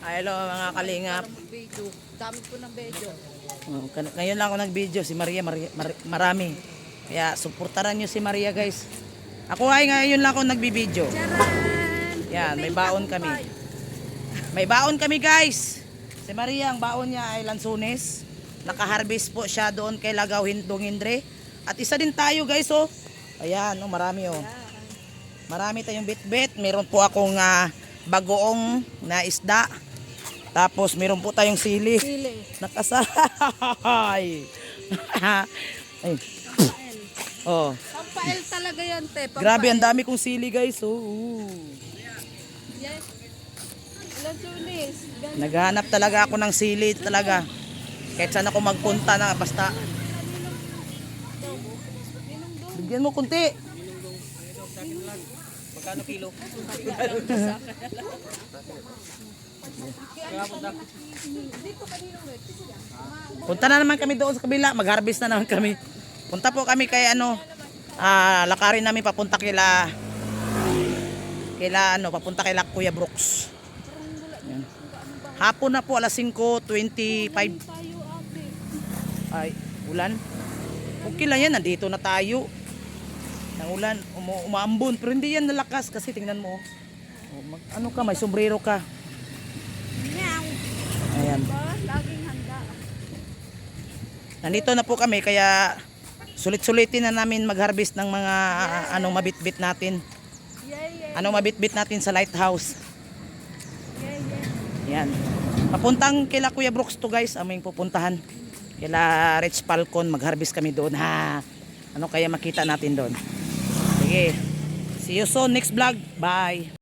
Hello mga kalingap. Video. Dami ko ng video. Ngayon lang ako nag-video. Si Maria, marami. Kaya suportaran nyo si Maria guys. Ako ay ngayon lang ako nagbi-video. Charan! Yan, may baon kami. May baon kami guys. Si Maria, ang baon niya ay lansunes. Naka-harvest po siya doon kay Lagaw Dungindre. At isa din tayo guys oh. Ayan, oh, marami oh. Marami tayong bit-bit. Meron po akong bagoong na isda. Tapos meron po tayong sili. Nakasahay. Ay. Oh. Pampael talaga yan, te. Pampael. Grabe, ang dami kong sili guys. Oh. Yes. Lansunis. Naghanap talaga ako ng sili talaga. Kahit saan ako magpunta na basta. Bigyan mo kunti. Magkano kilo? Punta na naman kami doon sa kabila. Mag-harvest na naman kami. Punta po kami kay lakarin namin papunta papunta kila Kuya Brooks. Yan. Hapon na po alas 5:25. Ay, ulan. Okay lang yan, nandito na tayo. Ang ulan, umaambon, pero hindi yan nalakas kasi tingnan mo. Ano ka, may sombrero ka. Ayan. Laging handa. Nandito na po kami kaya sulit-sulitin na namin mag-harvest ng mga mabitbit natin. Mabitbit natin sa lighthouse. Yan. Papuntang kila Kuya Brooks to guys, aming pupuntahan. Kila Rich Falcon, mag-harvest kami doon. Ano kaya makita natin doon? Sige. See you soon next vlog. Bye.